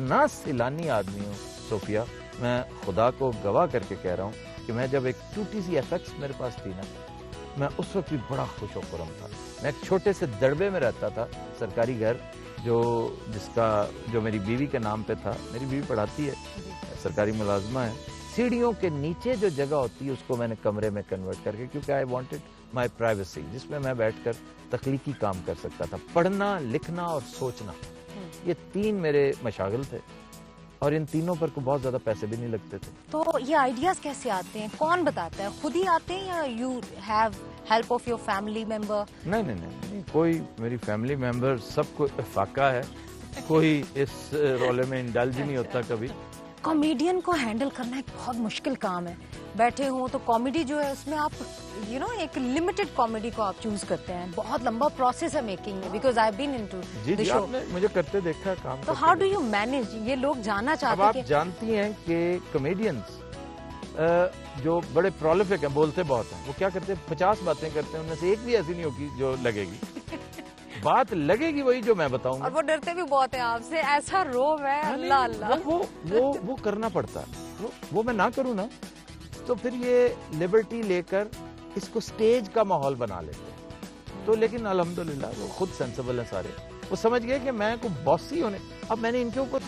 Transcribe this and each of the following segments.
اتنا سیلانی آدمی ہوں صوفیہ، میں خدا کو گواہ کر کے کہہ رہا ہوں کہ میں جب ایک ٹوٹی سی ایف ایکس میرے پاس تھی نا، میں اس وقت بھی بڑا خوش و خرم تھا. میں ایک چھوٹے سے دڑبے میں رہتا تھا، سرکاری گھر، جو میری بیوی کے نام پہ تھا. میری بیوی پڑھاتی ہے، سرکاری ملازمہ ہے. سیڑھیوں کے نیچے جو جگہ ہوتی ہے اس کو میں نے کمرے میں کنورٹ کر کے، کیونکہ آئی وانٹڈ مائی پرائیویسی، جس میں میں بیٹھ کر تخلیقی کام کر سکتا تھا. پڑھنا، لکھنا اور سوچنا، یہ 3 میرے مشاغل تھے، اور ان تینوں پر کو بہت زیادہ پیسے بھی نہیں لگتے تھے. تو یہ آئیڈیاز کیسے آتے ہیں؟ کون بتاتا ہے؟ خود ہی آتے ہیں یا you have help of your family member? نہیں، کوئی میری فیملی ممبر، سب کو افاقہ ہے، کوئی اس رولے میں انڈلج نہیں ہوتا کبھی. کامیڈین کو ہینڈل کرنا ایک بہت مشکل کام ہے. بیٹھے ہوں تو کامیڈی جو ہے اس میں آپ ایک لمیٹڈ کامیڈی کو آپ چوز کرتے ہیں. بہت لمبا پروسیس ہے میکنگ میں، because I been into the شو. آپ نے مجھے کرتے دیکھا کام. تو ہاؤ ڈو یو مینج؟ یہ لوگ جاننا چاہتے ہیں. آپ جانتی ہیں کہ کامیڈینز جو بڑے پرولیفک ہیں، بولتے بہت ہیں، وہ کیا کرتے ہیں؟ 50 باتیں کرتے ہیں، ان میں سے ایک بھی ایسی نہیں ہوگی جو لگے گی. بات لگے گی وہی جو میں بتاؤں گا. اور وہ ڈرتے بھی بہت ہیں آپ سے. ایسا روب ہے، اللہ اللہ. وہ کرنا پڑتا ہے. وہ میں نہ کروں نا تو پھر یہ لبرٹی لے کر اس کو سٹیج کا ماحول بنا لیتے ہیں. تو لیکن الحمدللہ وہ خود سینسیبل ہیں سارے. وہ سمجھ گئے کہ میں کو باسی ہونے. اب میں نے ان کے اوپر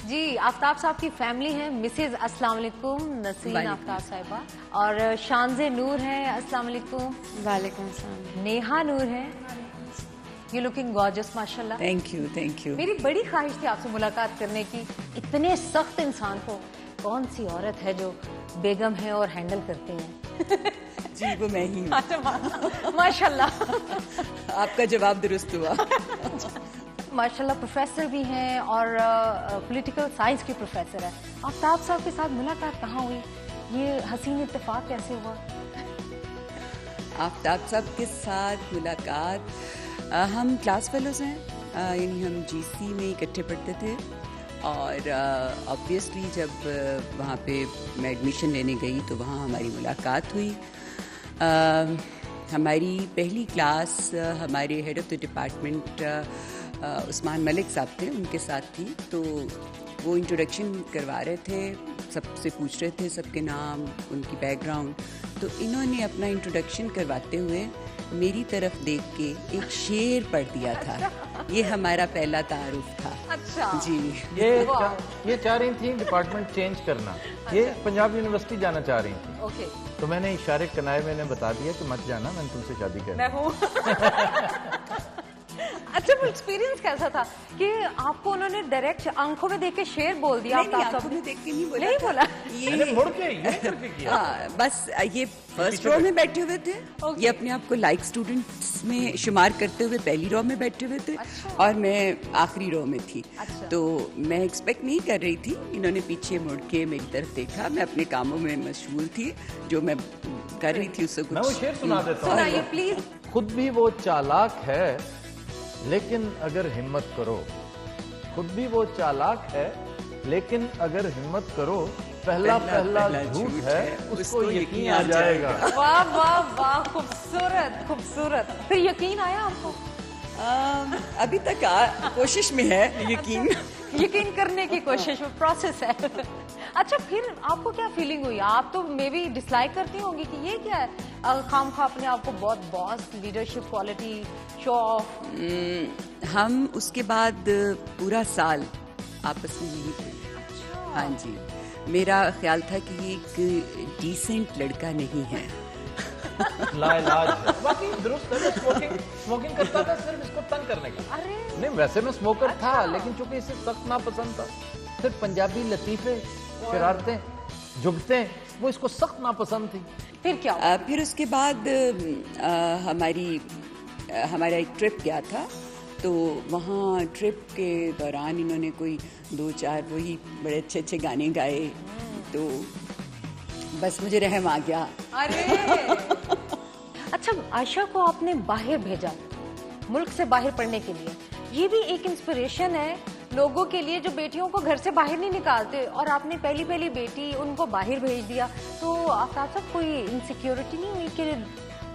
جی آفتاب صاحب کی فیملی ہے. مسز السلام علیکم نسرین آفتاب صاحبہ، اور شانزے نور ہے. السلام علیکم. وعلیکم السلام. نیہا نور ہے. یو لوکنگ گارجس ماشاء اللہ. Thank you. میری بڑی خواہش تھی آپ سے ملاقات کرنے کی. اتنے سخت انسان کو کون سی عورت ہے جو بیگم ہے اور ہینڈل کرتے ہیں؟ جی وہ میں ہی ہوں. ماشاء اللہ. آپ کا جواب درست ہوا. ماشاء اللہ پروفیسر بھی ہیں اور پولیٹیکل سائنس کی پروفیسر ہے. آفتاب صاحب کے ساتھ ملاقات کہاں ہوئی؟ یہ حسین اتفاق کیسے ہوا؟ آفتاب صاحب کے ساتھ ملاقات، ہم کلاس فیلوز ہیں، یعنی ہم جی سی میں اکٹھے پڑھتے تھے. اور آبویسلی جب وہاں پہ میں ایڈمیشن لینے گئی تو وہاں ہماری ملاقات ہوئی. ہماری پہلی کلاس ہمارے ہیڈ آف دی ڈپارٹمنٹ عثمان ملک صاحب تھے، ان کے ساتھ تھی. تو وہ انٹروڈکشن کروا رہے تھے، سب سے پوچھ رہے تھے سب کے نام، ان کی بیک گراؤنڈ. تو انہوں نے اپنا انٹروڈکشن کرواتے ہوئے میری طرف دیکھ کے ایک شعر پڑھ دیا تھا. یہ ہمارا پہلا تعارف تھا. اچھا جی. یہ چاہ رہی تھیں ڈپارٹمنٹ چینج کرنا. یہ پنجاب یونیورسٹی جانا چاہ رہی تھیں. اوکے. تو میں نے اشارے کنائے میں نے بتا دیا کہ مت جانا، میں نے تم سے شادی کرنی. میں ہوں. اچھا وہ ایکسپیرینس کیسا تھا کہ آپ کو انہوں نے ڈائریکٹ آنکھوں میں دیکھ کے شعر بول دیا؟ آنکھوں میں دیکھ کے نہیں بولا. نہیں بولا. بس یہ فرسٹ رو میں بیٹھے ہوئے تھے. یہ اپنے آپ کو لائک اسٹوڈنٹس میں شمار کرتے ہوئے پہلی رو میں بیٹھے ہوئے تھے، اور میں آخری رو میں تھی. تو میں ایکسپیکٹ نہیں کر رہی تھی. انہوں نے پیچھے مڑ کے میری طرف دیکھا. میں اپنے کاموں میں مشغول تھی جو میں کر رہی تھی. اس سے میں وہ شعر سنا دیتا ہوں. سنائیے پلیز. خود بھی وہ چالاک ہے لیکن اگر ہمت کرو، خود بھی وہ چالاک ہے لیکن اگر ہمت کرو، پہلا جھوٹ ہے اس کو یقین آ جائے گا. واہ واہ واہ، خوبصورت خوبصورت. پھر یقین آیا آپ کو؟ ابھی تک کوشش میں ہے یقین کرنے کی کوشش میں، پروسیس ہے. اچھا پھر آپ کو کیا فیلنگ ہوئی؟ آپ تو مے بی ڈس لائک کرتی ہوں گی کہ یہ کیا ہے، خام خواہ اپنے آپ کو بہت باس لیڈرشپ کوالٹی شو آف. ہم اس کے بعد پورا سال آپس میں نہیں پڑھے. ہاں جی. میرا خیال تھا کہ یہ ایک ڈیسنٹ لڑکا نہیں ہے. لا علاج ہے. باقی درست ہے. اسموکنگ کرتا تھا صرف اس کو تنگ کرنے کا. نہیں ویسے میں اسموکر تھا، لیکن چونکہ اسے سخت ناپسند تھا. صرف پنجابی لطیفے، شرارتیں، جھگتے، وہ اس کو سخت ناپسند تھی. پھر کیا؟ پھر اس کے بعد ہمارا ایک ٹرپ گیا تھا. تو وہاں ٹرپ کے دوران انہوں نے کوئی 2-4 وہی بڑے اچھے اچھے گانے گائے. تو بس مجھے رحم آ گیا. اچھا عائشہ کو آپ نے باہر بھیجا ملک سے باہر پڑھنے کے لیے. یہ بھی ایک انسپریشن ہے لوگوں کے لیے جو بیٹیوں کو گھر سے باہر نہیں نکالتے، اور آپ نے پہلی بیٹی ان کو باہر بھیج دیا. تو آفتاب صاحب کوئی انسیکیورٹی نہیں ہوئی کہ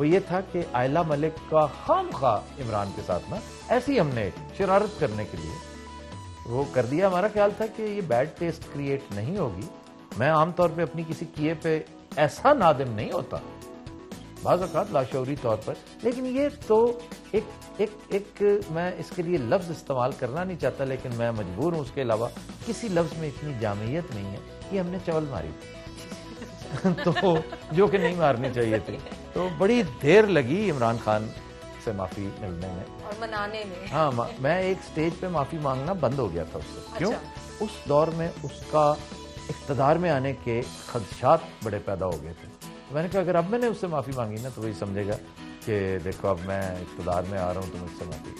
وہ یہ تھا کہ آئلہ ملک کا خام خواہ عمران کے ساتھ نا ایسی ہم نے شرارت کرنے کے لیے وہ کر دیا. ہمارا خیال تھا کہ یہ بیڈ ٹیسٹ کریٹ نہیں ہوگی. میں عام طور پہ اپنی کسی کیے پہ ایسا نادم نہیں ہوتا بعض اوقات لاشعوری طور پر, لیکن یہ تو ایک میں اس کے لیے لفظ استعمال کرنا نہیں چاہتا, لیکن میں مجبور ہوں. اس کے علاوہ کسی لفظ میں اتنی جامعیت نہیں ہے. یہ ہم نے چول ماری تو جو کہ نہیں مارنی چاہیے تھی. تو بڑی دیر لگی عمران خان سے معافی ملنے میں اور منانے میں. ہاں, میں ایک سٹیج پہ معافی مانگنا بند ہو گیا تھا اس سے. کیوں؟ اس دور میں اس کا اقتدار میں آنے کے خدشات بڑے پیدا ہو گئے تھے. میں نے کہا اگر اب میں نے اس سے معافی مانگی نا تو وہی سمجھے گا کہ دیکھو اب میں اقتدار میں آ رہا ہوں تو مجھ سے معافی.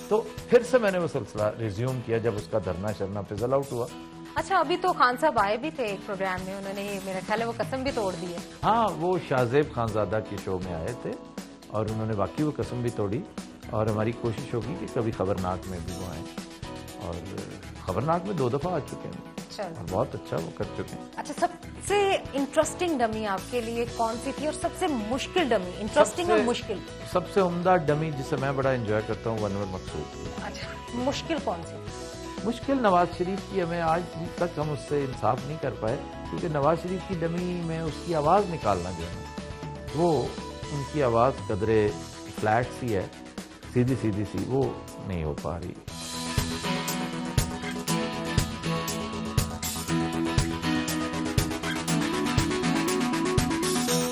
تو پھر سے میں نے وہ سلسلہ ریزیوم کیا جب اس کا دھرنا شرنا فضل آؤٹ ہوا. اچھا, ابھی تو خان صاحب آئے بھی تھے ایک پروگرام میں, انہوں نے میرا خیال ہے وہ قسم بھی توڑ دی ہے. ہاں, وہ شاہزیب خانزادہ کے شو میں آئے تھے اور انہوں نے واقعی وہ قسم بھی توڑی. اور ہماری کوشش ہوگی کہ کبھی خبرناک میں بھی وہ آئیں, اور خبرناک میں 2 دفعہ آ چکے ہیں اور بہت اچھا وہ کر چکے ہیں. اچھا, سب سے انٹرسٹنگ ڈمی آپ کے لیے کون سی تھی اور سب سے مشکل ڈمی؟ انٹرسٹنگ اور مشکل. سب سے عمدہ ڈمی جسے میں بڑا انجوائے کرتا ہوں انور مقصود. اچھا, مشکل کون سی؟ مشکل نواز شریف کی. ہمیں آج تک ہم اس سے انصاف نہیں کر پائے, کیونکہ نواز شریف کی ڈمی میں اس کی آواز نکالنا جو ہے وہ ان کی آواز قدرے فلیٹ سی ہے, سیدھی سی, وہ نہیں ہو پا رہی.